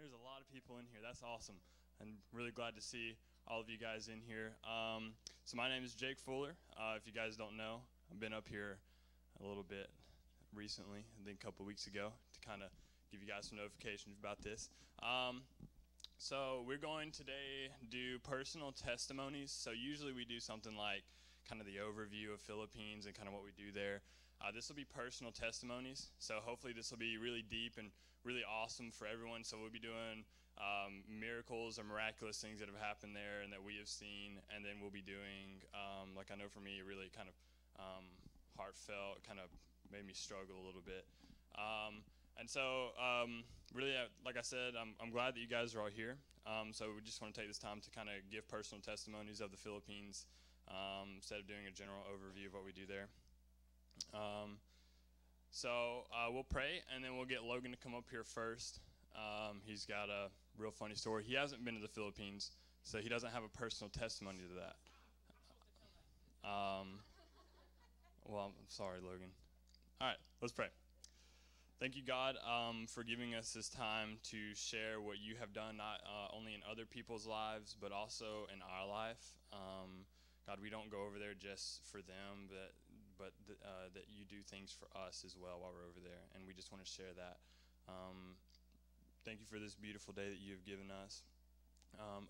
There's a lot of people in here. That's awesome. I'm really glad to see all of you guys in here. So my name is Jake Fuller. If you guys don't know, I've been up here a little bit recently, I think a couple weeks ago, to kind of give you guys some notifications about this. So we're going today do personal testimonies. So usually we do something like kind of the overview of Philippines and kind of what we do there. This will be personal testimonies. So hopefully this will be really deep and really awesome for everyone. So we'll be doing miracles or miraculous things that have happened there and that we have seen. And then we'll be doing, like I know for me, really kind of heartfelt, kind of made me struggle a little bit. And so, really, like I said, I'm glad that you guys are all here. So we just want to take this time to kind of give personal testimonies of the Philippines instead of doing a general overview of what we do there. So we'll pray, and then we'll get Logan to come up here first. He's got a real funny story. He hasn't been to the Philippines, so he doesn't have a personal testimony to that. Well, I'm sorry, Logan. All right, let's pray. Thank you, God, for giving us this time to share what you have done, not only in other people's lives, but also in our life. God, we don't go over there just for them, but that you do things for us as well while we're over there, and we just want to share that. Thank you for this beautiful day that you have given us.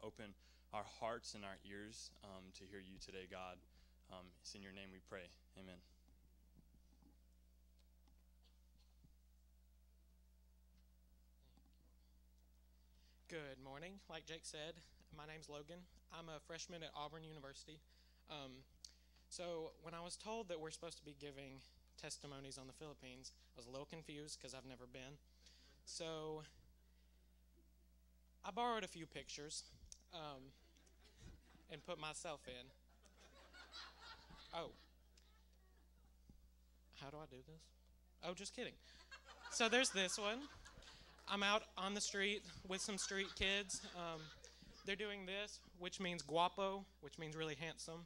Open our hearts and our ears to hear you today, God. It's in your name we pray. Amen. Good morning. Like Jake said, my name's Logan. I'm a freshman at Auburn University. So when I was told that we're supposed to be giving testimonies on the Philippines, I was a little confused because I've never been. So I borrowed a few pictures and put myself in. Oh. How do I do this? Oh, just kidding. So there's this one. I'm out on the street with some street kids. They're doing this, which means guapo, which means really handsome.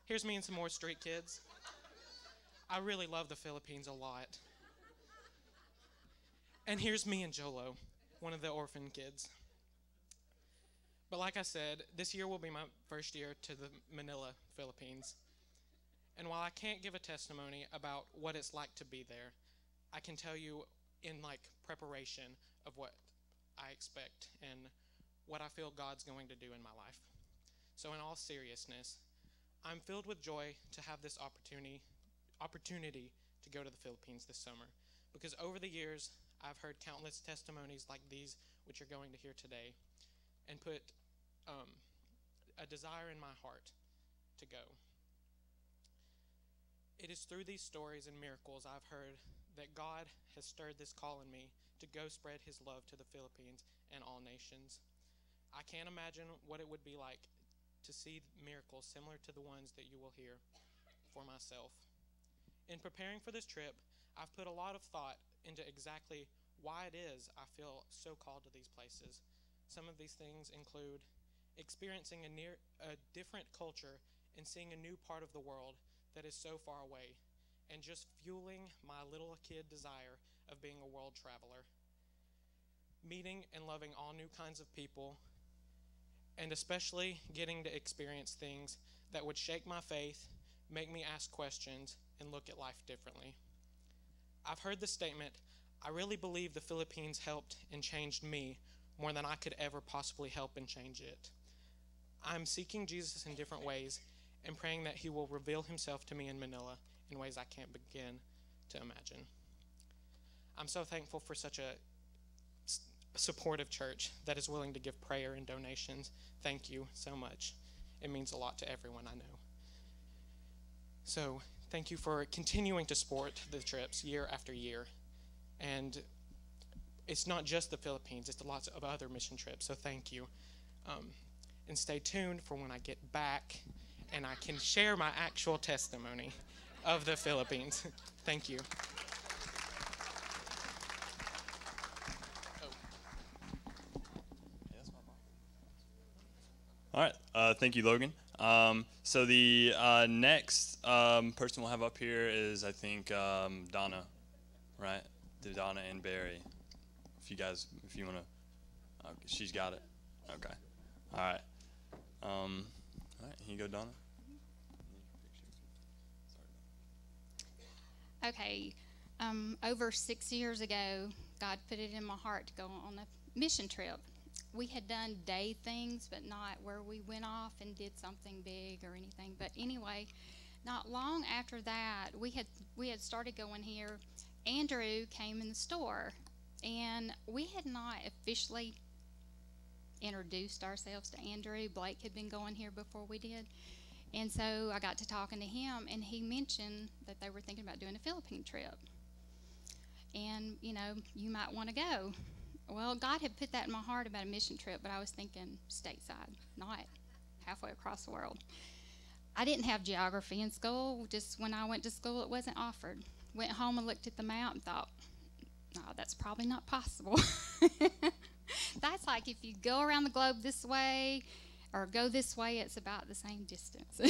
Here's me and some more street kids. I really love the Philippines a lot. And here's me and Jolo, one of the orphan kids. But like I said, this year will be my first year to the Manila, Philippines. And while I can't give a testimony about what it's like to be there, I can tell you in preparation of what I expect and what I feel God's going to do in my life. So in all seriousness, I'm filled with joy to have this opportunity to go to the Philippines this summer, because over the years I've heard countless testimonies like these which you're going to hear today, and put a desire in my heart to go. It is through these stories and miracles I've heard that God has stirred this call in me to go spread his love to the Philippines and all nations. I can't imagine what it would be like to see miracles similar to the ones that you will hear for myself. In preparing for this trip, I've put a lot of thought into exactly why it is I feel so called to these places. Some of these things include experiencing a different culture and seeing a new part of the world that is so far away, and just fueling my little kid desire of being a world traveler. Meeting and loving all new kinds of people, and especially getting to experience things that would shake my faith, make me ask questions, and look at life differently. I've heard the statement, I really believe the Philippines helped and changed me more than I could ever possibly help and change it. I'm seeking Jesus in different ways and praying that he will reveal himself to me in Manila in ways I can't begin to imagine. I'm so thankful for such a supportive church that is willing to give prayer and donations. Thank you so much. It means a lot to everyone I know. So thank you for continuing to support the trips year after year. And it's not just the Philippines, it's lots of other mission trips, so thank you. And stay tuned for when I get back and I can share my actual testimony of the Philippines. Thank you. All right, thank you, Logan. So the next person we'll have up here is, I think, Donna, right? Donna and Barry. If if you want to, she's got it. Okay. All right. All right. Here you go, Donna. Okay. Over 6 years ago, God put it in my heart to go on a mission trip. We had done day things, but not where we went off and did something big or anything. But anyway, not long after that, we had started going here. Andrew came in the store, and we had not officially introduced ourselves to Andrew. Blake had been going here before we did. And so I got to talking to him, and he mentioned that they were thinking about doing a Philippine trip. And, you might want to go. Well, God had put that in my heart about a mission trip, but I was thinking stateside, not halfway across the world. I didn't have geography in school. Just when I went to school, it wasn't offered. Went home and looked at the map and thought, no, that's probably not possible. That's like if you go around the globe this way or go this way, it's about the same distance.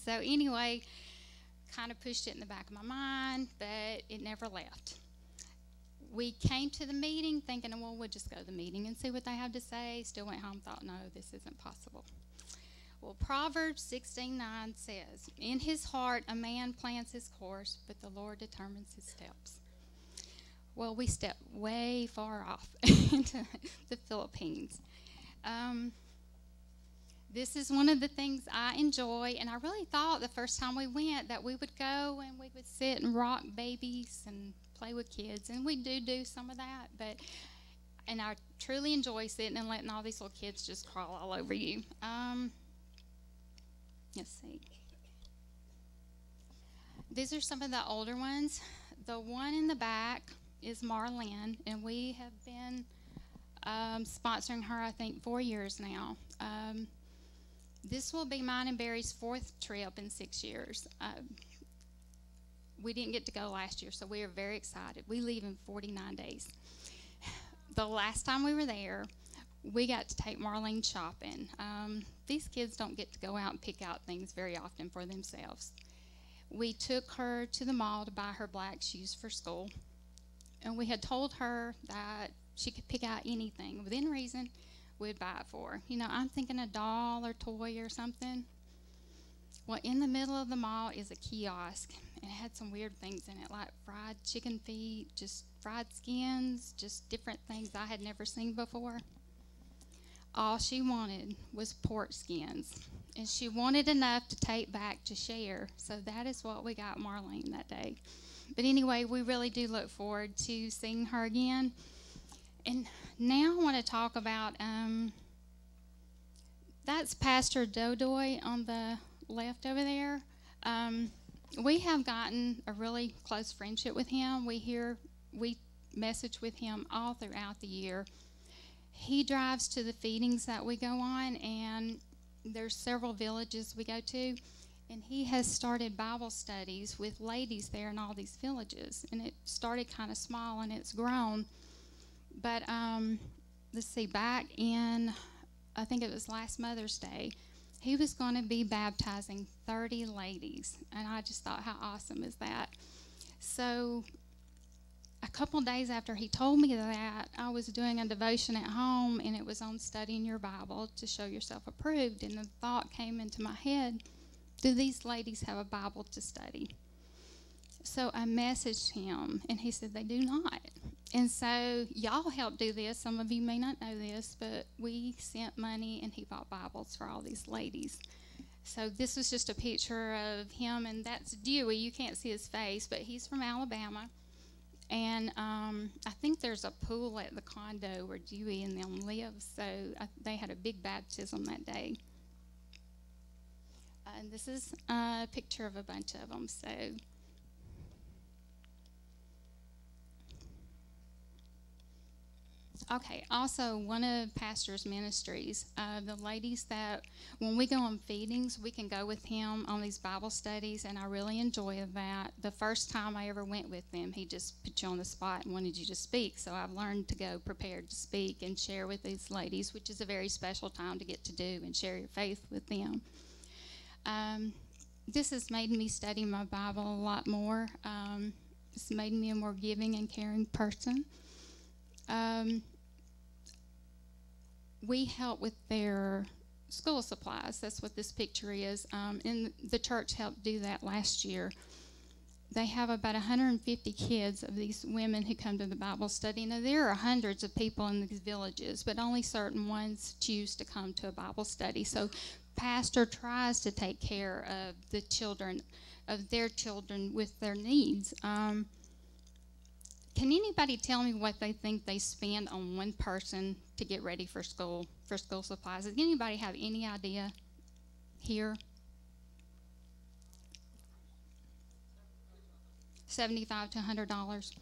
So anyway, kind of pushed it in the back of my mind, but it never left. We came to the meeting thinking, well, we'll just go to the meeting and see what they have to say. Still went home, thought, no, this isn't possible. Well, Proverbs 16:9 says, in his heart a man plans his course, but the Lord determines his steps. Well, we stepped way far off into the Philippines. This is one of the things I enjoy, and I really thought the first time we went that we would go and we would sit and rock babies and play with kids, and we do some of that, and I truly enjoy sitting and letting all these little kids just crawl all over you. Let's see. These are some of the older ones. The one in the back is Marlene, and we have been sponsoring her, I think, 4 years now. This will be mine and Barry's 4th trip in 6 years. We didn't get to go last year, so we are very excited. We leave in 49 days. The last time we were there, we got to take Marlene shopping. These kids don't get to go out and pick out things very often for themselves. We took her to the mall to buy her black shoes for school, and we had told her that she could pick out anything. Within reason, we'd buy it for her. I'm thinking a doll or toy or something. Well, in the middle of the mall is a kiosk, and it had some weird things in it, like fried chicken feet, just fried skins, just different things I had never seen before. All she wanted was pork skins, and she wanted enough to take back to share. So that is what we got Marlene that day. But anyway, we really do look forward to seeing her again. And now I want to talk about, that's Pastor Dodoy on the left over there. We have gotten a really close friendship with him. We message with him all throughout the year. He drives to the feedings that we go on, and there's several villages we go to, and he has started Bible studies with ladies there in all these villages. And it started kind of small, and it's grown. But let's see, back in, I think it was last Mother's Day, he was going to be baptizing 30 ladies, and I just thought, how awesome is that? So a couple days after he told me that, I was doing a devotion at home, and it was on studying your Bible to show yourself approved, and the thought came into my head, do these ladies have a Bible to study? So I messaged him, and he said they do not. And so y'all helped do this. Some of you may not know this, but we sent money, and he bought Bibles for all these ladies. So this was just a picture of him, and that's Dewey. You can't see his face, but he's from Alabama. And I think there's a pool at the condo where Dewey and them live, so they had a big baptism that day. And this is a picture of a bunch of them. So okay, also one of Pastor's ministries, the ladies that, when we go on feedings, we can go with him on these Bible studies, and I really enjoy that. The first time I ever went with them, he just put you on the spot and wanted you to speak, so I've learned to go prepared to speak and share with these ladies, which is a very special time to get to do and share your faith with them. This has made me study my Bible a lot more. It's made me a more giving and caring person. We help with their school supplies. That's what this picture is. And the church helped do that last year. They have about 150 kids of these women who come to the Bible study. Now, there are hundreds of people in these villages, but only certain ones choose to come to a Bible study. So pastor tries to take care of the children, of their children with their needs. Can anybody tell me what they think they spend on one person to get ready for school supplies? Does anybody have any idea here? $75 to $100.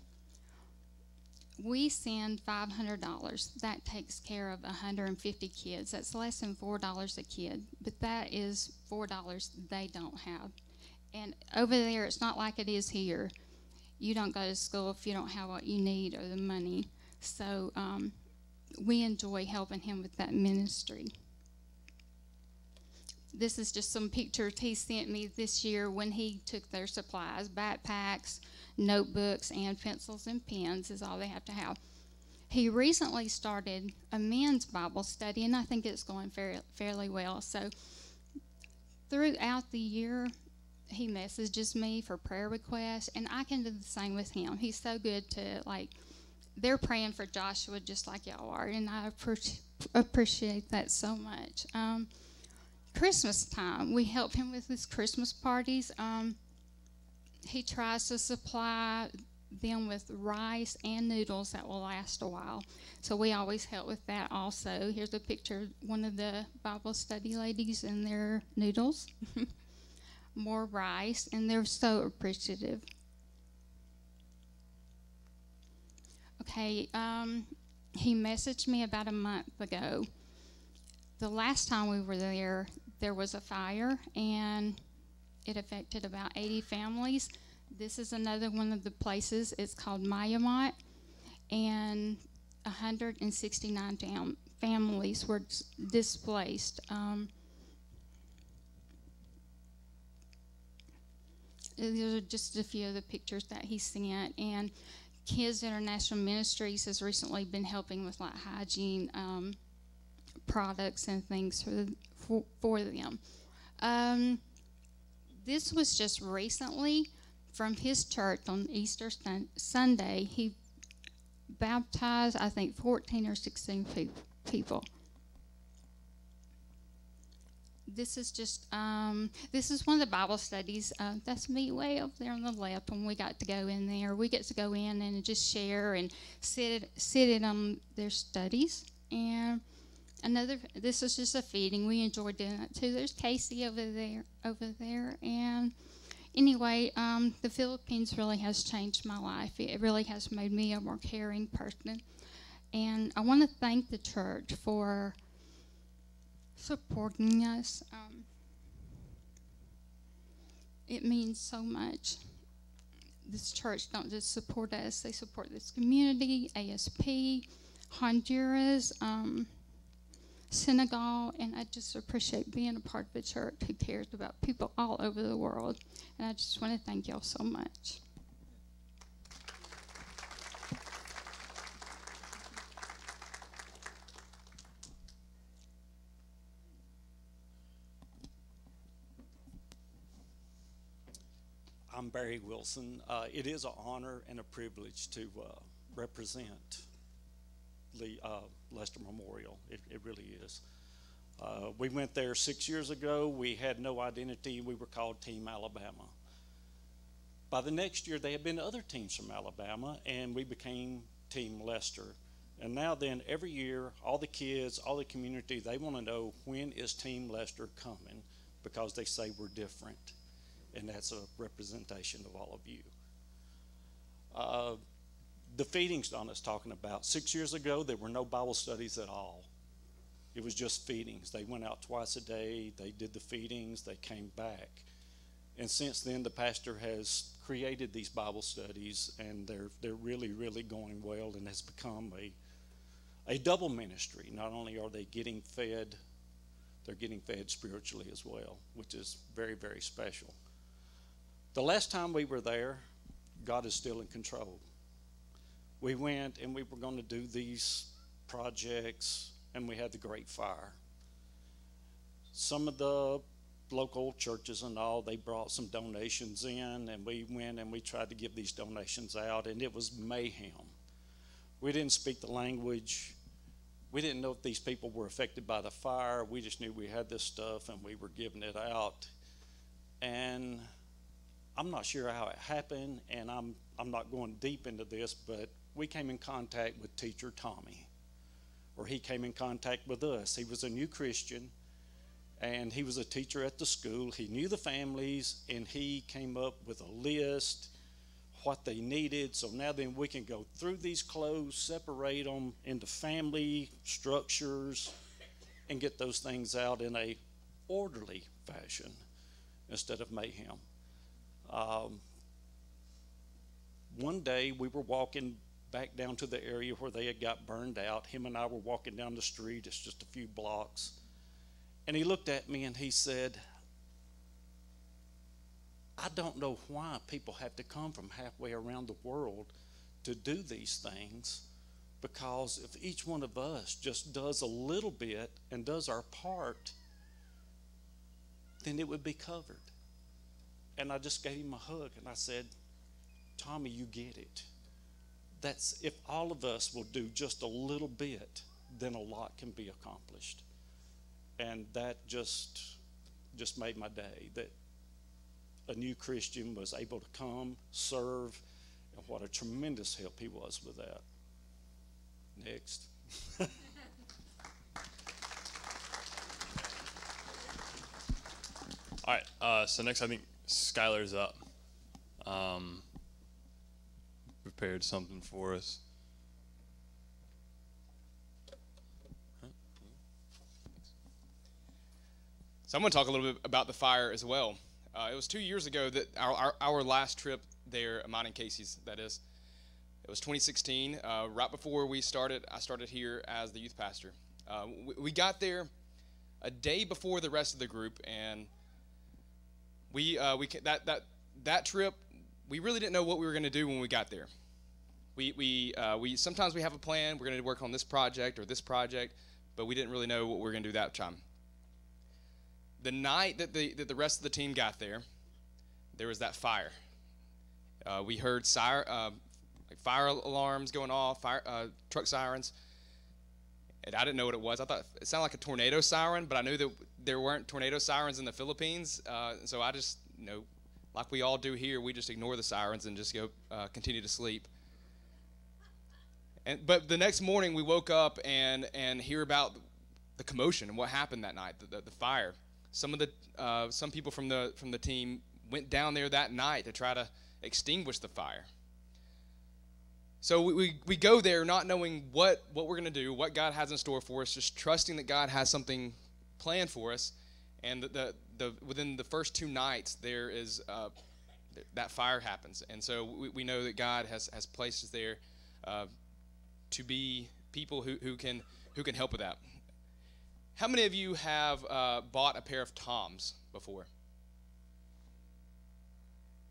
We send $500. That takes care of 150 kids. That's less than $4 a kid, but that is $4 they don't have. And over there, it's not like it is here. You don't go to school if you don't have what you need or the money. So we enjoy helping him with that ministry. This is just some pictures he sent me this year when he took their supplies. Backpacks, notebooks, and pencils and pens is all they have to have. He recently started a men's Bible study, and I think it's going fairly well. So throughout the year, he messages me for prayer requests, and I can do the same with him. He's so good to, they're praying for Joshua just like y'all are, and I appreciate that so much. Christmas time, we help him with his Christmas parties. He tries to supply them with rice and noodles that will last a while. So we always help with that also. Here's a picture of one of the Bible study ladies and their noodles. More rice, and they're so appreciative. Okay, he messaged me about a month ago. The last time we were there, there was a fire, and it affected about 80 families. This is another one of the places. It's called Mayamot, and 169 families were displaced. These are just a few of the pictures that he sent. And Kids International Ministries has recently been helping with hygiene products and things for them. This was just recently from his church on Easter Sunday. He baptized, I think, 14 or 16 people. This is just, this is one of the Bible studies. That's me way up there on the left when we got to go in there. We get to go in and just share and sit in on their studies. And this is just a feeding. We enjoy doing that too. There's Casey over there. And anyway, the Philippines really has changed my life. It really has made me a more caring person. And I want to thank the church for supporting us. It means so much. This church don't just support us, they support this community, ASP, Honduras, Senegal, and I just appreciate being a part of a church who cares about people all over the world. And I just want to thank y'all so much. I'm Barry Wilson. It is an honor and a privilege to represent Lester Memorial. It really is. We went there 6 years ago. We had no identity. We were called Team Alabama. By the next year, there had been other teams from Alabama, and we became Team Lester. And now then, every year, all the kids, all the community, they want to know, when is Team Lester coming? Because they say we're different. And that's a representation of all of you. The feedings Donna's talking about, 6 years ago, there were no Bible studies at all. It was just feedings. They went out twice a day. They did the feedings. They came back. And since then, the pastor has created these Bible studies, and they're really, really going well, and has become a double ministry. Not only are they getting fed, they're getting fed spiritually as well, which is very, very special. The last time we were there, God is still in control. we went and we were going to do these projects, and we had the Great Fire. Some of the local churches and all, they brought some donations in, and we went and we tried to give these donations out, and it was mayhem. We didn't speak the language. We didn't know if these people were affected by the fire. We just knew we had this stuff and we were giving it out. And I'm not sure how it happened, and I'm not going deep into this, but we came in contact with Teacher Tommy, or he came in contact with us. He was a new Christian, and he was a teacher at the school. He knew the families, and he came up with a list, what they needed. So now then we can go through these clothes, separate them into family structures, and get those things out in a orderly fashion instead of mayhem. One day we were walking back down to the area where they had got burned out. Him and I were walking down the street. It's just a few blocks. And he looked at me and he said, I don't know why people have to come from halfway around the world to do these things, because if each one of us just does a little bit and does our part, then it would be covered. And I just gave him a hug and I said, Tommy, you get it. That's, if all of us will do just a little bit, then a lot can be accomplished. And that just made my day, that a new Christian was able to come, serve, and what a tremendous help he was with that. Next. All right, so next I think Skylar's up. Prepared something for us. So I'm going to talk a little bit about the fire as well. It was 2 years ago that our last trip there, mine and Casey's, that is. It was 2016. Right before we started, I started here as the youth pastor. We got there a day before the rest of the group, and that trip, we really didn't know what we were going to do when we got there. We sometimes we have a plan. We're going to work on this project or this project, but we didn't really know what we were going to do that time. The night that the rest of the team got there was that fire. We heard fire alarms going off, truck sirens, and I didn't know what it was. I thought it sounded like a tornado siren, but I knew that there weren't tornado sirens in the Philippines, so I just, like we all do here, we just ignore the sirens and just go continue to sleep. But the next morning we woke up and hear about the commotion and what happened that night, the fire. Some people from the team went down there that night to try to extinguish the fire. So we go there not knowing what we're going to do, what God has in store for us, just trusting that God has something planned for us. And within the first 2 nights, there is that fire happens, and so we know that God has placed us there to be people who can help with that. How many of you have bought a pair of Toms before?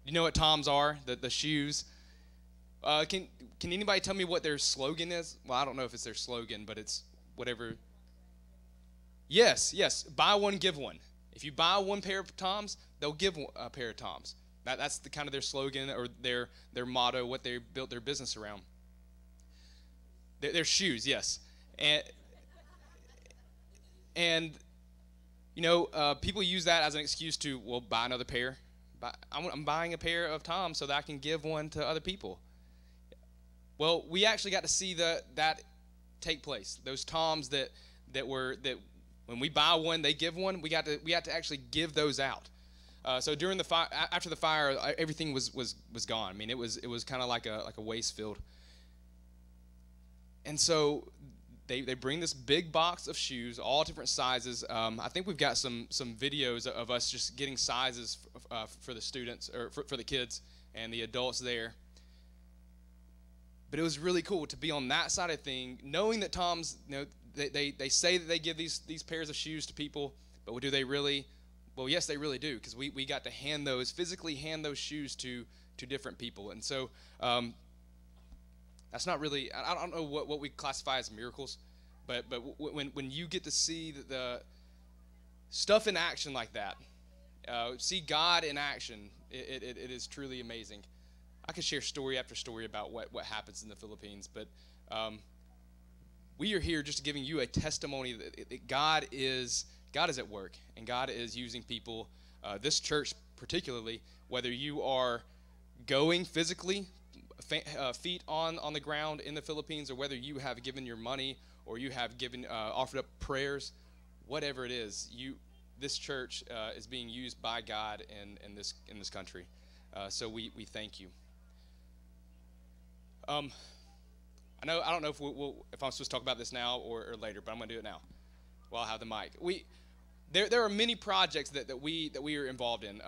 You know what Toms are? The shoes. Can anybody tell me what their slogan is? Well, I don't know if it's their slogan, but it's whatever. Yes. Buy one, give one. If you buy one pair of Toms, they'll give a pair of Toms. That's the kind of their slogan or their motto, what they built their business around. Their shoes, yes. And people use that as an excuse to, buy another pair. I'm buying a pair of Toms so that I can give one to other people. Well, we actually got to see that take place. Those Toms that when we buy one, they give one. We had to actually give those out. So during the fire, after the fire, everything was gone. I mean, it was kind of like a waste field. And so they bring this big box of shoes, all different sizes. I think we've got some videos of us just getting sizes for the students or for the kids and the adults there. But it was really cool to be on that side of thing, knowing that Toms, they say that they give these pairs of shoes to people, but do they really? Well, yes, they really do, because we got to physically hand those shoes to different people. And so That's not really, I don't know what we classify as miracles, but when you get to see the stuff in action like that, see God in action, it is truly amazing. I could share story after story about what happens in the Philippines, but we are here just giving you a testimony that God is at work, and God is using people, this church particularly, whether you are going physically, feet on the ground in the Philippines, or whether you have given your money or you have given offered up prayers, whatever it is, this church is being used by God in this country. So we thank you. I don't know if I'm supposed to talk about this now or later, but I'm going to do it now while I have the mic. There are many projects that we are involved in.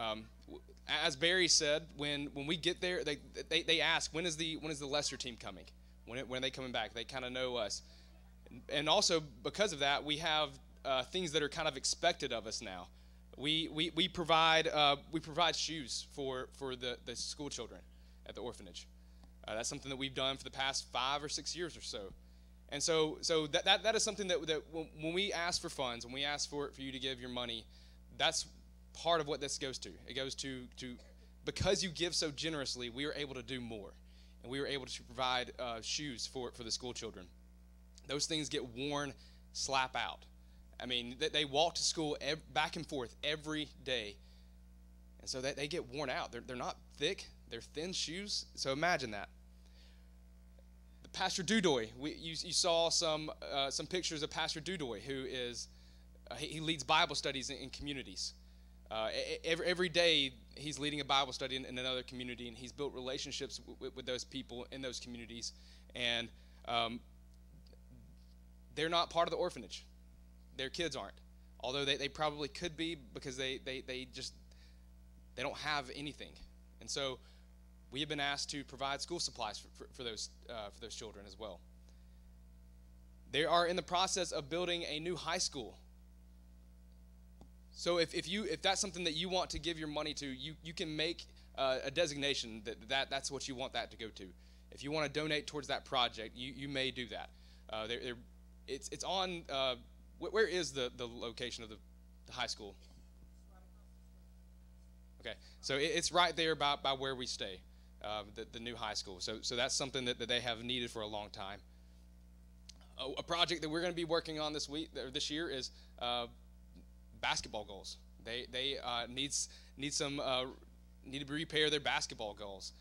As Barry said, when we get there, they ask, when is the Lester team coming? When are they coming back? They kind of know us, and also because of that, we have things that are kind of expected of us now. We provide shoes for the school children at the orphanage. That's something that we've done for the past 5 or 6 years or so. And so that is something that when we ask for funds, when we ask for you to give your money, that's part of what this goes to. It goes to because you give so generously, we are able to do more, and we are able to provide shoes for the school children. Those things get worn slap out. I mean, they walk to school back and forth every day, and so they get worn out. They're not thick; they're thin shoes. So imagine that. Pastor Dudoy, you saw some pictures of Pastor Dudoy, who is he leads Bible studies in communities. Every day he's leading a Bible study in another community, and he's built relationships with those people in those communities, and they're not part of the orphanage. Their kids aren't, although they probably could be, because they don't have anything. And so we have been asked to provide school supplies for those children as well. They are in the process of building a new high school. So if that's something that you want to give your money to, you can make a designation that's what you want that to go to. If you want to donate towards that project, you may do that. It's on. Where is the location of the high school? Okay, so it's right there by where we stay, the new high school. So that's something that they have needed for a long time. A project that we're going to be working on this year is basketball goals. They need to repair their basketball goals.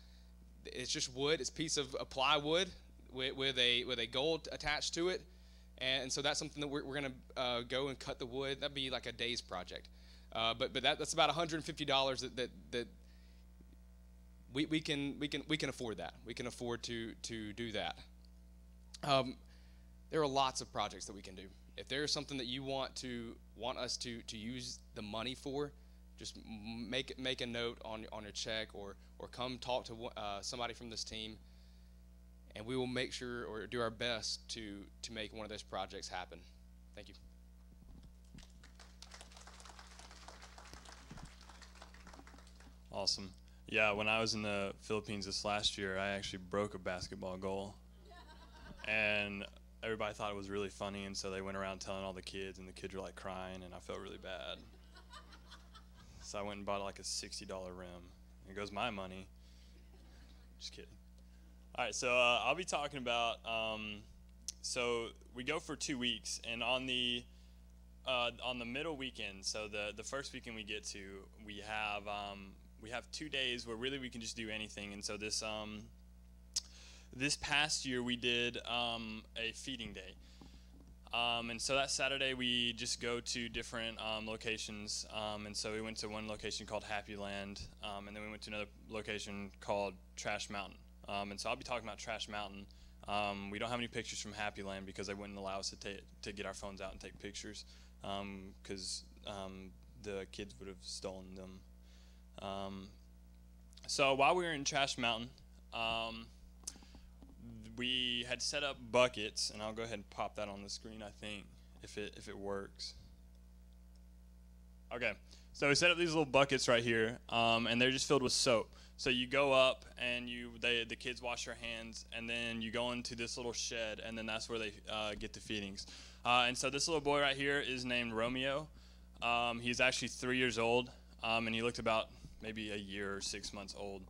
It's just wood. It's a piece of plywood with a goal attached to it. And so that's something that we're going to go and cut the wood. That'd be like a day's project. But that's about $150 that we can afford that. We can afford to do that. There are lots of projects that we can do. If there's something that you want us to use the money for, just make a note on your check, or come talk to somebody from this team, and we will make sure or do our best to make one of those projects happen. Thank you. Awesome. Yeah, when I was in the Philippines this last year, I actually broke a basketball goal. And everybody thought it was really funny, and so they went around telling all the kids, and the kids were like crying, and I felt really bad. So I went and bought like a $60 rim. There goes my money. Just kidding. All right, so I'll be talking about, so we go for 2 weeks, and on the middle weekend, so the first weekend we get to, we have 2 days where really we can just do anything. And so this past year we did a feeding day. And so that Saturday we just go to different locations. And so we went to one location called Happy Land, and then we went to another location called Trash Mountain. And so I'll be talking about Trash Mountain. We don't have any pictures from Happy Land because they wouldn't allow us to get our phones out and take pictures, because the kids would have stolen them. So while we were in Trash Mountain, we had set up buckets, and I'll go ahead and pop that on the screen, I think, if it works. Okay, So we set up these little buckets right here, and they're just filled with soap. So you go up, and the kids wash their hands, and then you go into this little shed, and then that's where they get the feedings. And so this little boy right here is named Romeo. He's actually 3 years old, and he looked about maybe a year or 6 months old.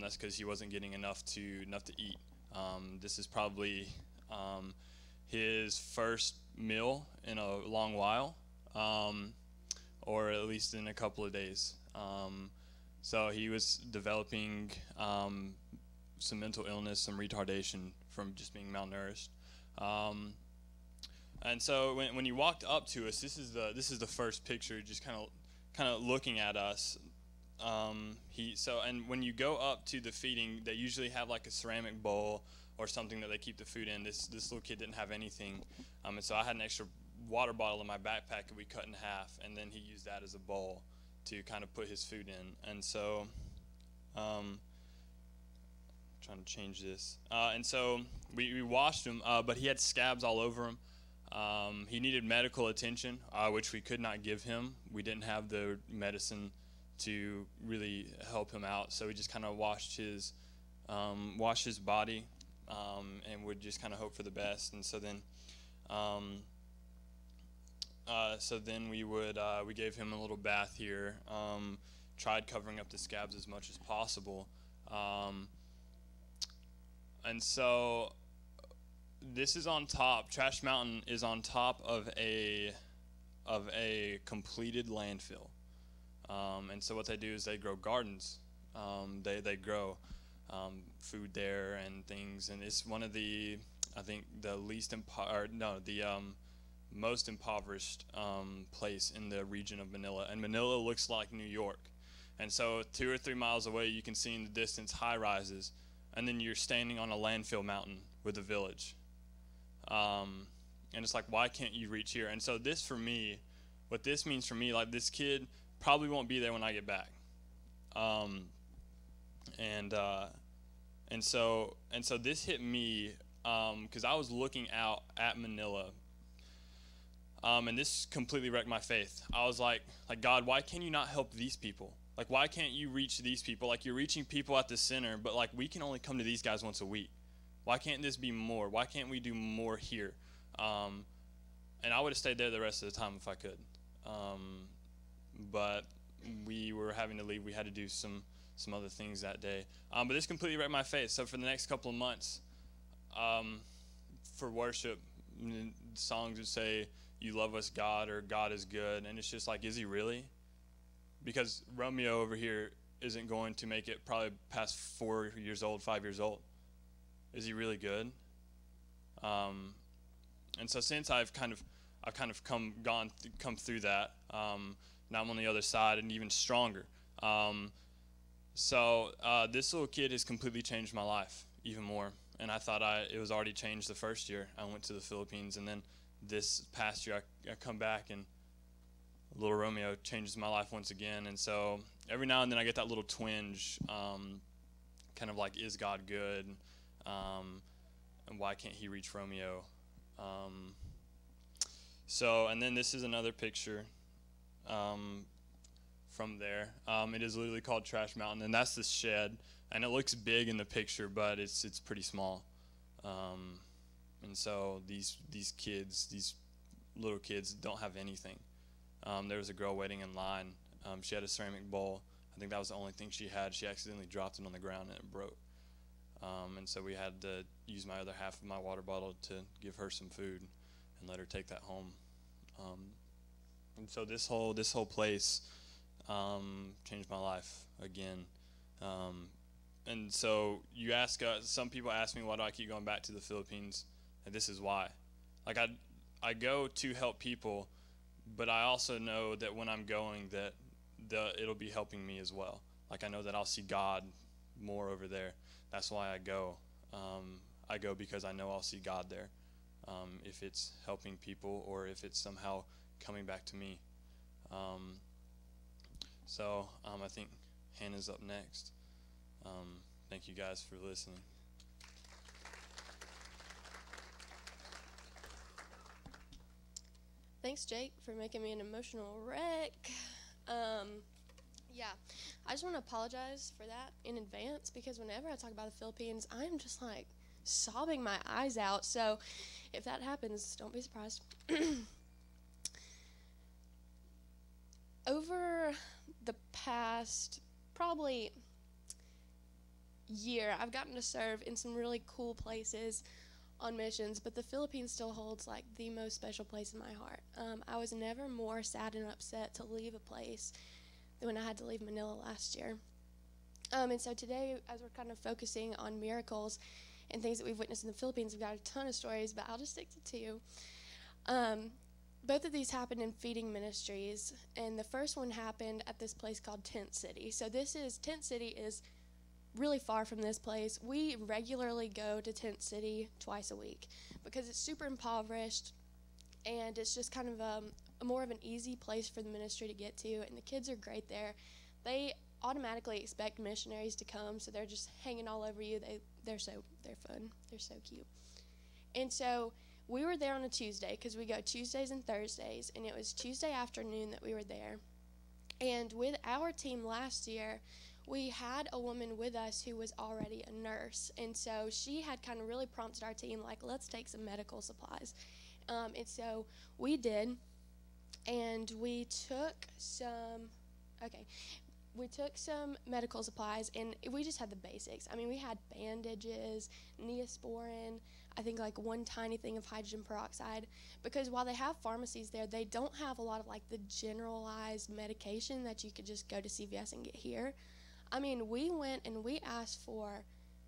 That's because he wasn't getting enough to eat. This is probably his first meal in a long while, or at least in a couple of days. So he was developing some mental illness, some retardation from just being malnourished. And so when you walked up to us, this is the first picture, just kind of looking at us. And when you go up to the feeding, they usually have like a ceramic bowl or something that they keep the food in. This little kid didn't have anything, and so I had an extra water bottle in my backpack that we cut in half, and then he used that as a bowl to kind of put his food in. And so, trying to change this. And so we washed him, but he had scabs all over him. He needed medical attention, which we could not give him. We didn't have the medicine to really help him out, so we just kind of washed his body, and would just kind of hope for the best. And so then we gave him a little bath here. Tried covering up the scabs as much as possible, and so this is on top. Trash Mountain is on top of a completed landfill. And so what they do is they grow gardens. They grow food there and things, and it's one of the, I think, the most impoverished place in the region of Manila. And Manila looks like New York. And so 2 or 3 miles away, you can see in the distance high rises, and then you're standing on a landfill mountain with a village. And it's like, why can't you reach here? And so this, for me, what this means for me, like, this kid probably won't be there when I get back. And so this hit me because I was looking out at Manila, and this completely wrecked my faith. I was like, God, why can you not help these people? Like, why can't you reach these people? Like, you're reaching people at the center, but like, we can only come to these guys once a week. Why can't this be more? Why can't we do more here? And I would have stayed there the rest of the time if I could. But we were having to leave. We had to do some other things that day. But this completely wrecked my faith. So for the next couple of months, for worship, songs would say, "You love us, God," or "God is good." And it's just like, is he really? Because Romeo over here isn't going to make it probably past 4 years old, 5 years old. Is he really good? And so since I've kind of come through that, now I'm on the other side and even stronger. So this little kid has completely changed my life even more. And I thought it was already changed the first year I went to the Philippines, and then this past year I come back and little Romeo changes my life once again. And so every now and then I get that little twinge, kind of like, is God good? And why can't he reach Romeo? And then this is another picture from there. It is literally called Trash Mountain, and that's the shed. And it looks big in the picture, but it's pretty small. And so these little kids don't have anything. There was a girl waiting in line. She had a ceramic bowl. I think that was the only thing she had. She accidentally dropped it on the ground and it broke. And so we had to use my other half of my water bottle to give her some food and let her take that home. And so this whole place changed my life again. And so you ask, some people ask me, why do I keep going back to the Philippines? And this is why. Like, I go to help people, but I also know that when I'm going, that it'll be helping me as well. Like, I know that I'll see God more over there. That's why I go. I go because I know I'll see God there, if it's helping people or if it's somehow coming back to me. I think Hannah's up next. Thank you guys for listening. Thanks, Jake, for making me an emotional wreck. Yeah, I just want to apologize for that in advance because whenever I talk about the Philippines, I'm just like sobbing my eyes out. So if that happens, don't be surprised. Over the past probably year, I've gotten to serve in some really cool places on missions, but the Philippines still holds like the most special place in my heart. I was never more sad and upset to leave a place than when I had to leave Manila last year. And so today, as we're kind of focusing on miracles and things that we've witnessed in the Philippines, we've got a ton of stories, but I'll just stick to two. Both of these happened in feeding ministries, and the first one happened at this place called Tent City. So Tent City is really far from this place. We regularly go to Tent City twice a week because it's super impoverished, and it's just kind of more of an easy place for the ministry to get to, and the kids are great there. They automatically expect missionaries to come, so they're just hanging all over you. They're fun. They're so cute. And so we were there on a Tuesday because we go Tuesdays and Thursdays, and it was Tuesday afternoon that we were there. And with our team last year, we had a woman with us who was already a nurse, and so she had kind of really prompted our team, like, let's take some medical supplies. And so we did, and we took some medical supplies, and we just had the basics. I mean, we had bandages, Neosporin, I think like one tiny thing of hydrogen peroxide, because while they have pharmacies there, they don't have a lot of like the generalized medication that you could just go to CVS and get here. I mean, we went and we asked for,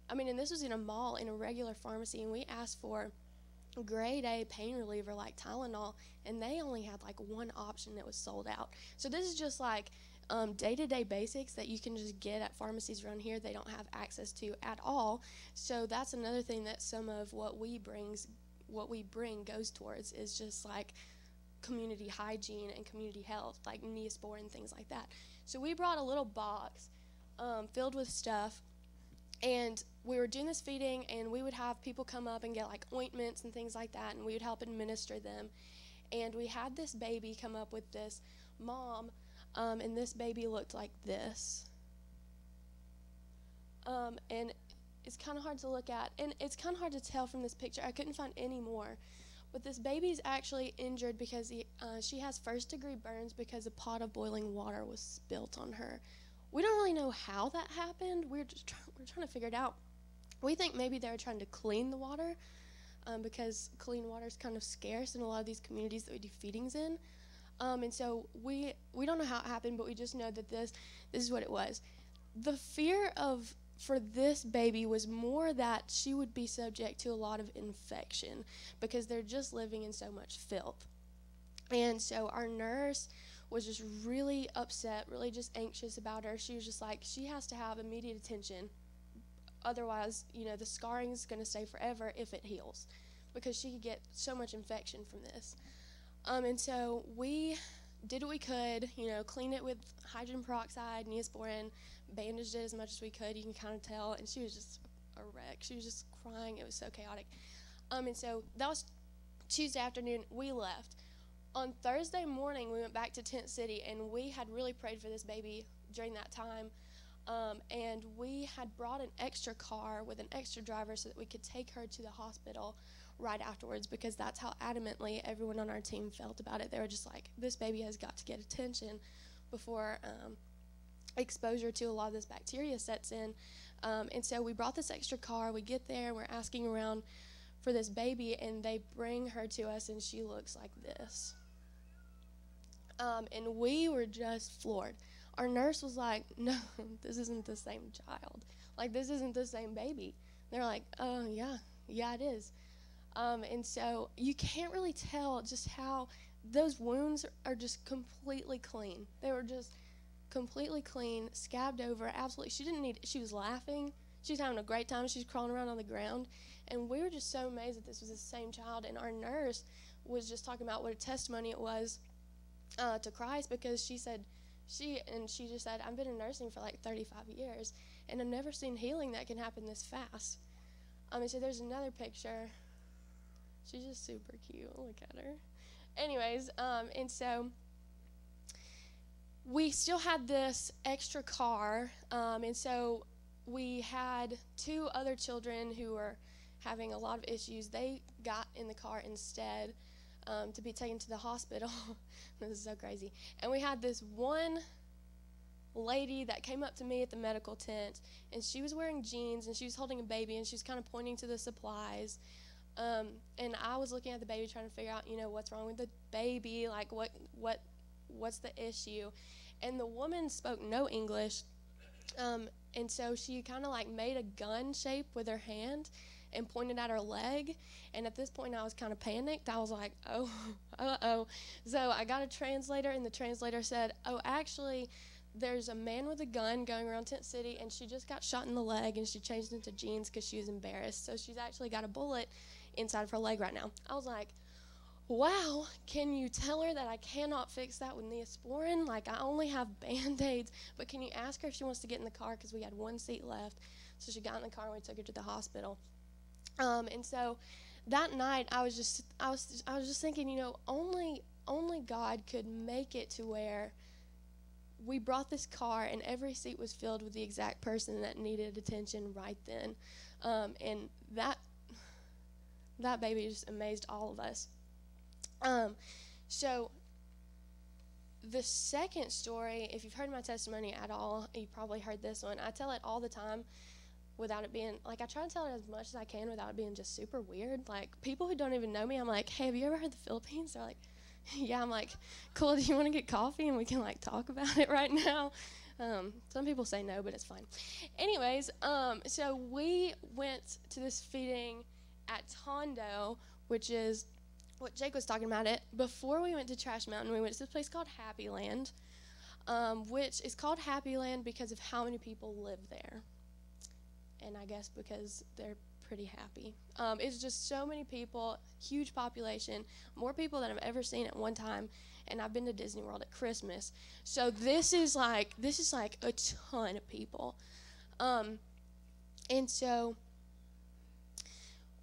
and this was in a mall, in a regular pharmacy, and we asked for grade A pain reliever like Tylenol, and they only had like one option that was sold out. So this is just like day-to-day basics that you can just get at pharmacies around here they don't have access to at all. So that's another thing that some of what we bring goes towards, is just like community hygiene and community health, like Neosporin and things like that. So we brought a little box filled with stuff, and we were doing this feeding, and we would have people come up and get like ointments and things like that, and we would help administer them. And we had this baby come up with this mom, and this baby looked like this. And it's kind of hard to look at, and it's kind of hard to tell from this picture. I couldn't find any more. But this baby's actually injured because she has first-degree burns because a pot of boiling water was spilt on her. We don't really know how that happened. We're trying to figure it out. We think maybe they were trying to clean the water because clean water is kind of scarce in a lot of these communities that we do feedings in. And so we don't know how it happened, but we just know that this is what it was. The fear for this baby was more that she would be subject to a lot of infection because they're just living in so much filth. And so our nurse was just really upset, really just anxious about her. She was just like, she has to have immediate attention. Otherwise, the scarring is going to stay forever if it heals, because she could get so much infection from this. And so we did what we could, clean it with hydrogen peroxide, Neosporin, bandaged it as much as we could. You can kind of tell. And she was just a wreck. She was just crying. It was so chaotic. And so that was Tuesday afternoon. We left. On Thursday morning, we went back to Tent City, and we had really prayed for this baby during that time. And we had brought an extra car with an extra driver so that we could take her to the hospital right afterwards, because that's how adamantly everyone on our team felt about it. They were just like, this baby has got to get attention before exposure to a lot of this bacteria sets in. And so we brought this extra car. We get there, we're asking around for this baby, and they bring her to us, and she looks like this. And we were just floored. Our nurse was like, no, this isn't the same child. Like, this isn't the same baby. They're like, oh, yeah, it is. And so you can't really tell just how those wounds are just completely clean. They were just completely clean, scabbed over, absolutely. She was laughing. She was having a great time. She was crawling around on the ground. And we were just so amazed that this was the same child. And our nurse was just talking about what a testimony it was to Christ, because she just said, I've been in nursing for like 35 years, and I've never seen healing that can happen this fast. And so there's another picture. She's just super cute. Look at her. Anyways, and so we still had this extra car, and so we had 2 other children who were having a lot of issues. They got in the car instead to be taken to the hospital. This is so crazy. And we had this one lady that came up to me at the medical tent, and she was wearing jeans, and she was holding a baby, and she was kind of pointing to the supplies. And I was looking at the baby trying to figure out, what's wrong with the baby, like what's the issue. And the woman spoke no English, and so she kind of like made a gun shape with her hand and pointed at her leg. And at this point I was kind of panicked. I was like, oh, uh-oh. So I got a translator, and the translator said, oh, actually there's a man with a gun going around Tent City, and she just got shot in the leg, and she changed into jeans because she was embarrassed. So she's actually got a bullet inside of her leg right now. I was like, wow, can you tell her that I cannot fix that with Neosporin? Like, I only have Band-Aids, but can you ask her if she wants to get in the car, because we had 1 seat left. So she got in the car, and we took her to the hospital. And so that night I was just thinking, only God could make it to where we brought this car and every seat was filled with the exact person that needed attention right then. And that baby just amazed all of us. So the second story, if you've heard my testimony at all, you probably heard this one. I tell it all the time without it being, like, I try to tell it as much as I can without it being just super weird. Like, people who don't even know me, I'm like, hey, have you ever heard the Philippines? They're like, yeah. I'm like, cool, do you want to get coffee and we can, like, talk about it right now? Some people say no, but it's fine. Anyways, so we went to this feeding at Tondo, which is what Jake was talking about it. Before we went to Trash Mountain, we went to this place called Happy Land, which is called Happy Land because of how many people live there. And I guess because they're pretty happy. It's just so many people, huge population, more people than I've ever seen at one time. And I've been to Disney World at Christmas. So this is like a ton of people. And so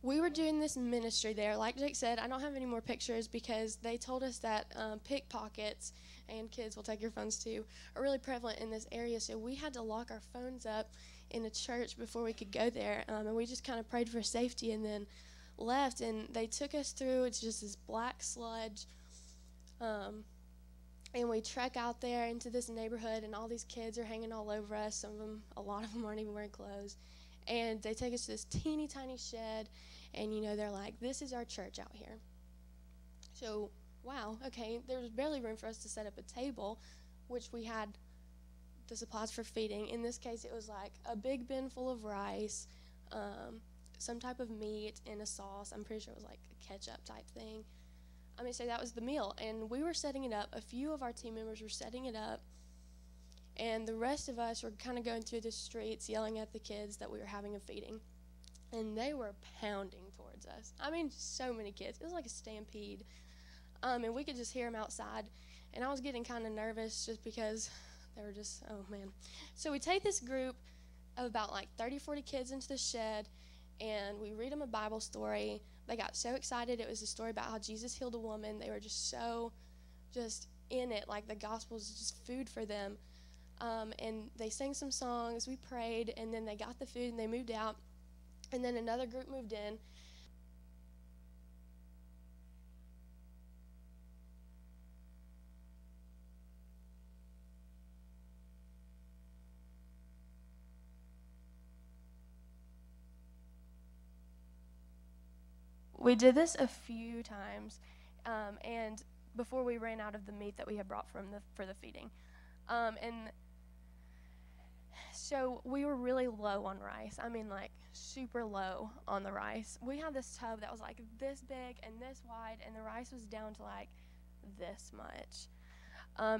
we were doing this ministry there. Like Jake said, I don't have any more pictures because they told us that pickpockets, and kids will take your phones too, are really prevalent in this area. So we had to lock our phones up in a church before we could go there. And we just kind of prayed for safety and then left. And they took us through, it's just this black sludge. And we trek out there into this neighborhood, and all these kids are hanging all over us. A lot of them aren't even wearing clothes. And they take us to this teeny tiny shed, and they're like, this is our church out here. So, wow, okay, there was barely room for us to set up a table, which we had the supplies for feeding. In this case, it was like a big bin full of rice, some type of meat, and a sauce. I'm pretty sure it was like a ketchup type thing. So that was the meal, and we were setting it up. A few of our team members were setting it up, and the rest of us were kind of going through the streets yelling at the kids that we were having a feeding. And they were pounding towards us. So many kids. It was like a stampede. And we could just hear them outside. And I was getting kind of nervous just because they were just, oh, man. So we take this group of about like 30, 40 kids into the shed, and we read them a Bible story. They got so excited. It was a story about how Jesus healed a woman. They were just so in it, like the gospel was just food for them. And they sang some songs, we prayed, and then they got the food and they moved out. And then another group moved in. We did this a few times, and before we ran out of the meat that we had brought for the feeding. And so we were really low on rice. Like super low on the rice. We had this tub that was like this big and this wide, and the rice was down to like this much.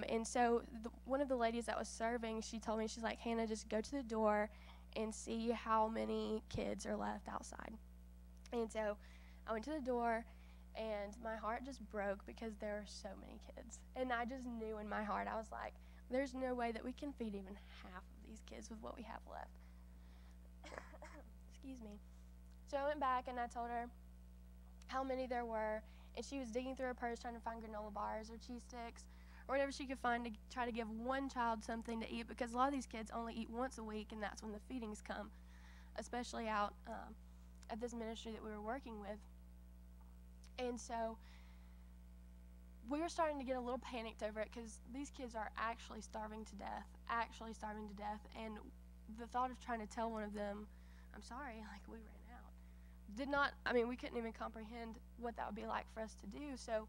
And so one of the ladies that was serving, she told me, she's like, Hannah, just go to the door and see how many kids are left outside. And so I went to the door, and my heart just broke because there were so many kids. And I just knew in my heart, I was like, there's no way that we can feed even half of these kids with what we have left. Excuse me. So I went back and I told her how many there were, and she was digging through her purse trying to find granola bars or cheese sticks or whatever she could find to try to give one child something to eat, because a lot of these kids only eat once a week, and that's when the feedings come, especially out at this ministry that we were working with. And so we were starting to get a little panicked over it, because these kids are actually starving to death, and the thought of trying to tell one of them, I'm sorry, like, we ran out, we couldn't even comprehend what that would be like for us to do. So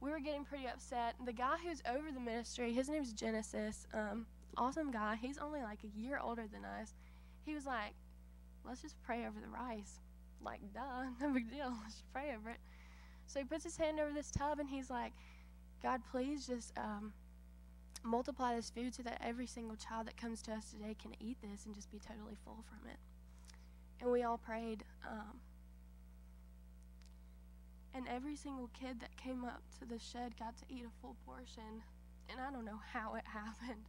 we were getting pretty upset. The guy who's over the ministry, his name's Genesis, awesome guy. He's only like a year older than us. He was like, let's just pray over the rice. Like, duh, no big deal. Let's just pray over it. So he puts his hand over this tub, and he's like, God, please just multiply this food so that every single child that comes to us today can eat this and just be totally full from it. And we all prayed. And every single kid that came up to the shed got to eat a full portion. And I don't know how it happened.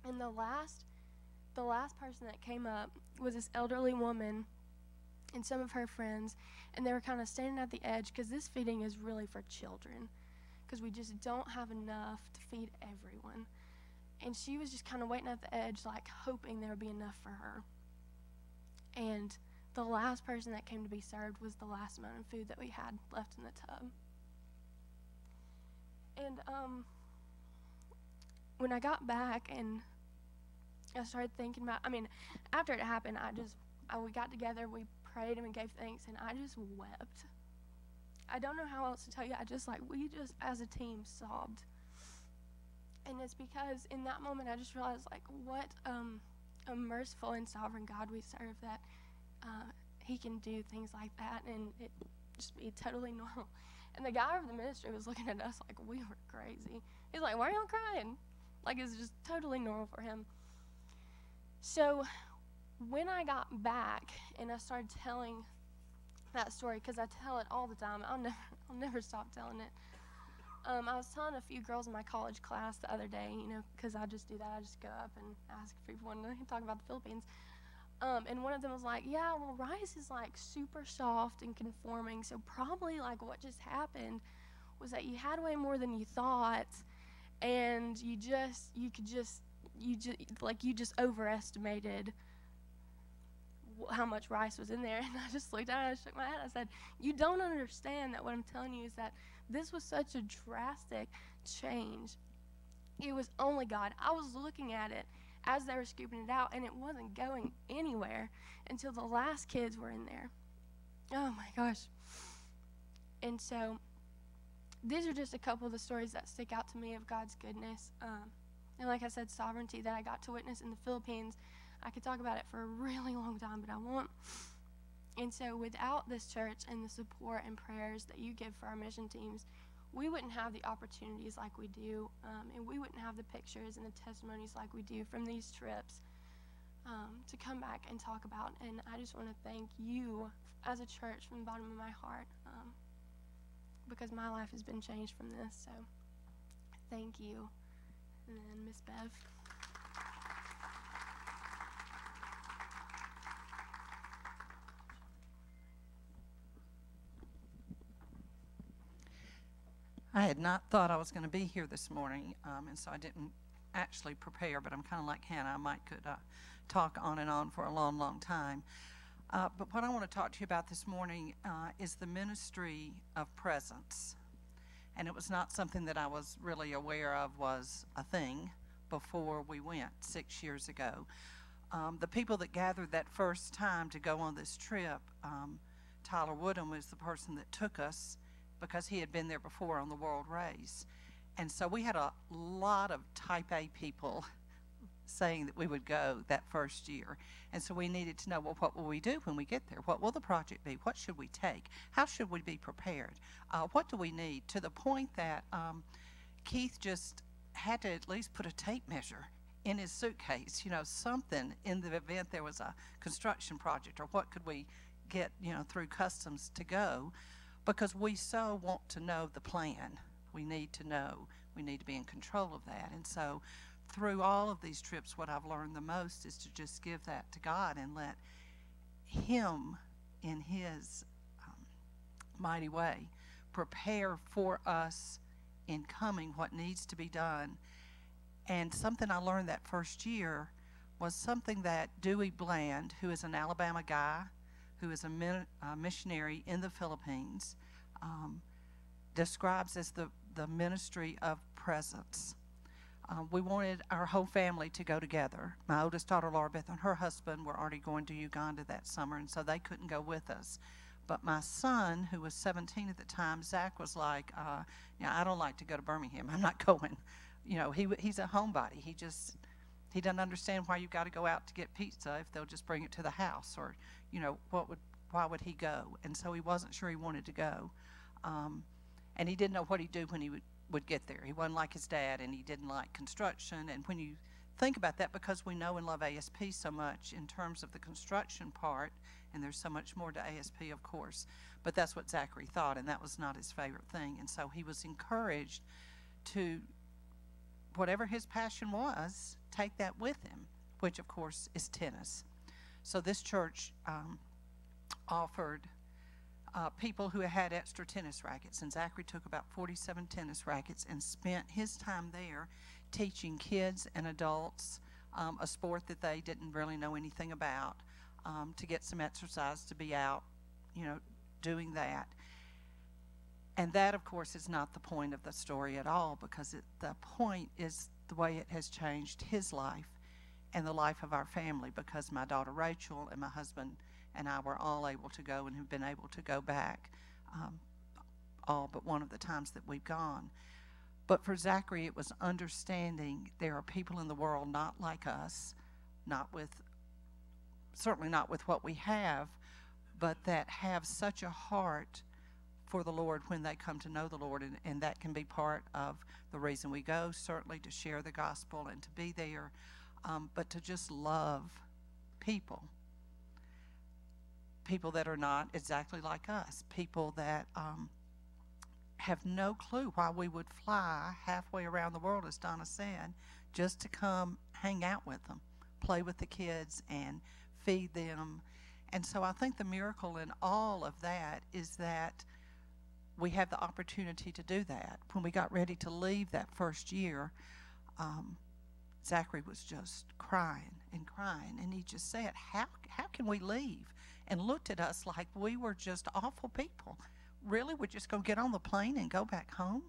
And the last person that came up was this elderly woman and some of her friends. And they were kind of standing at the edge, because this feeding is really for children, because we just don't have enough to feed everyone. And she was just kind of waiting at the edge, like hoping there would be enough for her. And the last person that came to be served was the last amount of food that we had left in the tub. And when I got back and I started thinking about, after it happened, we got together, we prayed and we gave thanks, and I just wept. I don't know how else to tell you. We just as a team sobbed. And it's because in that moment I just realized, like, what a merciful and sovereign God we serve, that he can do things like that and it just be totally normal. And the guy over the ministry was looking at us like we were crazy. He's like, why are y'all crying? Like, it's just totally normal for him. So when I got back and I started telling that story, because I tell it all the time, I'll never stop telling it. I was telling a few girls in my college class the other day, because I just do that. I just go up and ask if people want to talk about the Philippines. And one of them was like, yeah, well, rice is like super soft and conforming, so probably like what just happened was that you had way more than you thought, and you just overestimated how much rice was in there. And I just looked at it and I shook my head. I said, you don't understand that what I'm telling you is that this was such a drastic change. It was only God. I was looking at it as they were scooping it out, and it wasn't going anywhere until the last kids were in there. Oh my gosh. And so these are just a couple of the stories that stick out to me of God's goodness. And like I said, sovereignty that I got to witness in the Philippines. I could talk about it for a really long time, but I won't. And so without this church and the support and prayers that you give for our mission teams, we wouldn't have the opportunities like we do, and we wouldn't have the pictures and the testimonies like we do from these trips to come back and talk about. And I just want to thank you as a church from the bottom of my heart, because my life has been changed from this. So thank you. And then Miss Bev. I had not thought I was going to be here this morning, and so I didn't actually prepare, but I'm kind of like Hannah. I could talk on and on for a long, long time. But what I want to talk to you about this morning is the ministry of presence. And it was not something that I was really aware of was a thing before we went 6 years ago. The people that gathered that first time to go on this trip, Tyler Woodham was the person that took us, because he had been there before on the World Race. And so we had a lot of type A people saying that we would go that first year. And so we needed to know, well, what will we do when we get there? What will the project be? What should we take? How should we be prepared? What do we need? To the point that Keith just had to at least put a tape measure in his suitcase, something in the event there was a construction project, or what could we get, through customs to go. Because we so want to know the plan. We need to know. We need to be in control of that. And so through all of these trips, what I've learned the most is to just give that to God and let Him, in His mighty way, prepare for us in coming what needs to be done. And something I learned that first year was something that Dewey Bland, who is an Alabama guy, who is a missionary in the Philippines, describes as the ministry of presence. We wanted our whole family to go together. My oldest daughter, Laura Beth, and her husband were already going to Uganda that summer, and so they couldn't go with us. But my son, who was 17 at the time, Zach, was like, I don't like to go to Birmingham. I'm not going. He's a homebody. He doesn't understand why you've got to go out to get pizza if they'll just bring it to the house, or, why would he go? And so he wasn't sure he wanted to go. And he didn't know what he'd do when he would get there. He wasn't like his dad, and he didn't like construction. And when you think about that, because we know and love ASP so much in terms of the construction part, and there's so much more to ASP, of course, but that's what Zachary thought, and that was not his favorite thing. And so he was encouraged to, whatever his passion was, take that with him, which of course is tennis. So this church offered people who had extra tennis rackets, and Zachary took about 47 tennis rackets and spent his time there teaching kids and adults a sport that they didn't really know anything about, to get some exercise, to be out, doing that. And that, of course, is not the point of the story at all, because the point is the way it has changed his life and the life of our family, because my daughter Rachel and my husband and I were all able to go and have been able to go back all but one of the times that we've gone. But for Zachary, it was understanding there are people in the world not like us, certainly not with what we have, but that have such a heart for the Lord when they come to know the Lord, and that can be part of the reason we go, certainly to share the gospel and to be there, but to just love people that are not exactly like us, people that have no clue why we would fly halfway around the world, as Donna said, just to come hang out with them, play with the kids, and feed them. And so I think the miracle in all of that is that we have the opportunity to do that. When we got ready to leave that first year, Zachary was just crying, and he just said, how can we leave? And looked at us like we were just awful people. Really, we're just going to get on the plane and go back home?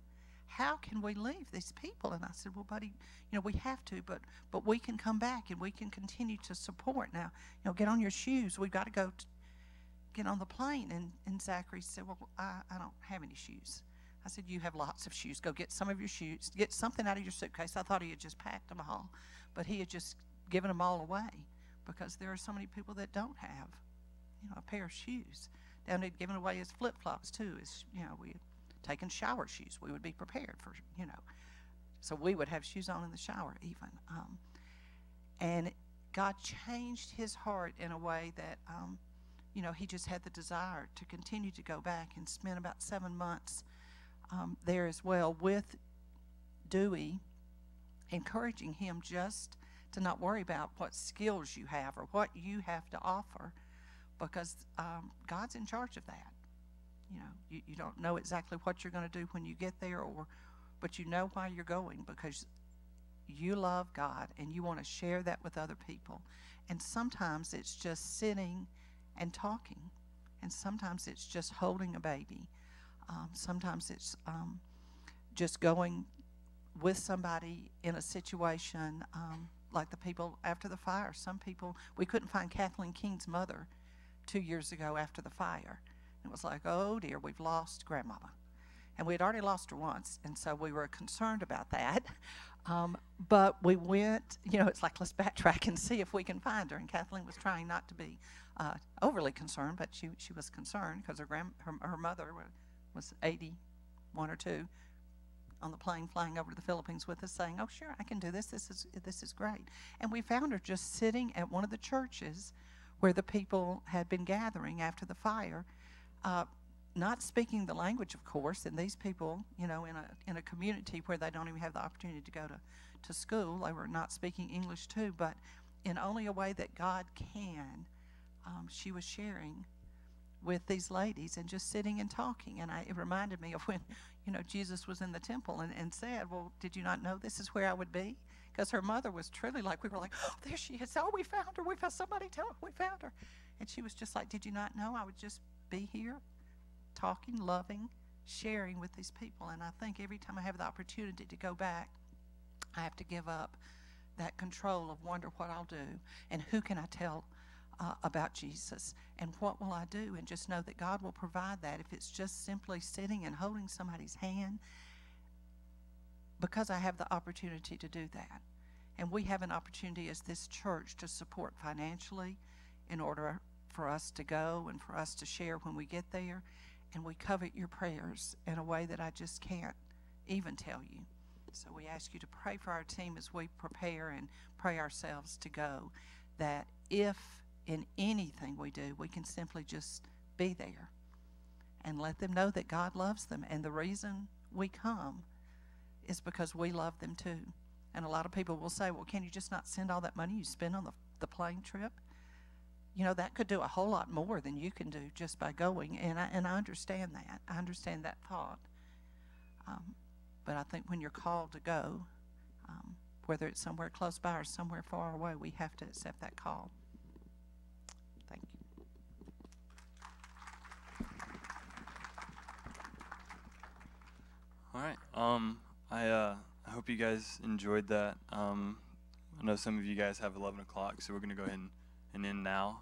How can we leave these people? And I said, well, buddy, we have to, but we can come back and we can continue to support. Now, get on your shoes. We've got to go get on the plane. And Zachary said, well, I don't have any shoes. I said, you have lots of shoes. Go get some of your shoes. Get something out of your suitcase. I thought he had just packed them all, but he had just given them all away, because there are so many people that don't have, a pair of shoes. Down he'd given away his flip-flops too. We had taken shower shoes. We would be prepared for, so we would have shoes on in the shower even. And God changed his heart in a way that, he just had the desire to continue to go back, and spent about 7 months there as well with Dewey, encouraging him just to not worry about what skills you have or what you have to offer, because God's in charge of that. You don't know exactly what you're going to do when you get there, but you know why you're going, because you love God and you want to share that with other people. And sometimes it's just sitting and talking, and sometimes it's just holding a baby. Sometimes it's just going with somebody in a situation like the people after the fire. Some people, we couldn't find Kathleen King's mother 2 years ago after the fire. It was like, oh dear, we've lost Grandmama. And we had already lost her once, and so we were concerned about that. But we went, it's like, let's backtrack and see if we can find her. And Kathleen was trying not to be overly concerned, but she was concerned, because her mother was 81 or 2 on the plane flying over to the Philippines with us, saying, oh sure, I can do this. This is great. And we found her just sitting at one of the churches where the people had been gathering after the fire, not speaking the language, of course, and these people, in a community where they don't even have the opportunity to go to school, they were not speaking English too, but in only a way that God can, she was sharing with these ladies and just sitting and talking. And it reminded me of when, Jesus was in the temple and said, well, did you not know this is where I would be? Because her mother was truly like, we were like, oh, there she is. Oh, we found her. We found somebody. We found her. And she was just like, did you not know I would just be here talking, loving, sharing with these people? And I think every time I have the opportunity to go back, I have to give up that control of wonder what I'll do and who can I tell about Jesus and what will I do, and just know that God will provide that. If it's just simply sitting and holding somebody's hand, because I have the opportunity to do that. And we have an opportunity as this church to support financially in order for us to go and for us to share when we get there. And we covet your prayers in a way that I just can't even tell you. So we ask you to pray for our team as we prepare and pray ourselves to go, that if in anything we do, we can simply just be there and let them know that God loves them. And the reason we come is because we love them too. And a lot of people will say, well, can you just not send all that money you spend on the plane trip? That could do a whole lot more than you can do just by going. And I understand that. I understand that thought. But I think when you're called to go, whether it's somewhere close by or somewhere far away, we have to accept that call. Thank you. All right. I hope you guys enjoyed that. I know some of you guys have 11 o'clock, so we're going to go ahead and end now.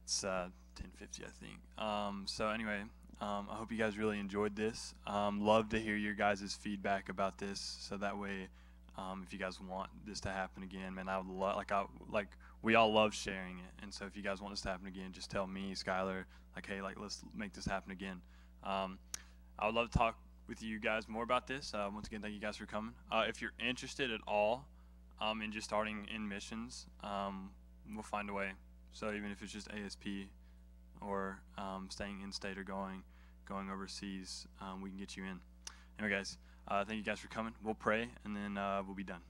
It's 10:50, I think. So anyway, I hope you guys really enjoyed this. Love to hear your guys' feedback about this, so that way, if you guys want this to happen again, man, I would love, we all love sharing it. And so if you guys want this to happen again, just tell me, Skylar, hey, let's make this happen again. I would love to talk with you guys more about this. Once again, thank you guys for coming. If you're interested at all in just starting in missions, we'll find a way. So even if it's just ASP or staying in state or going overseas, we can get you in. Anyway, guys, thank you guys for coming. We'll pray and then we'll be done.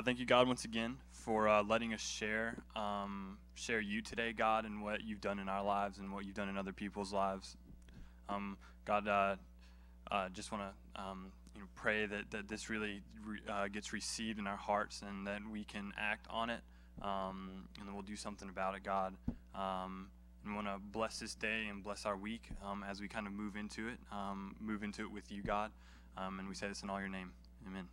Thank you, God, once again for letting us share you today, God, and what you've done in our lives and what you've done in other people's lives. God, just want to pray that this really gets received in our hearts and that we can act on it, and then we'll do something about it, God. And want to bless this day and bless our week as we kind of move into it with you, God. And we say this in all your name. Amen.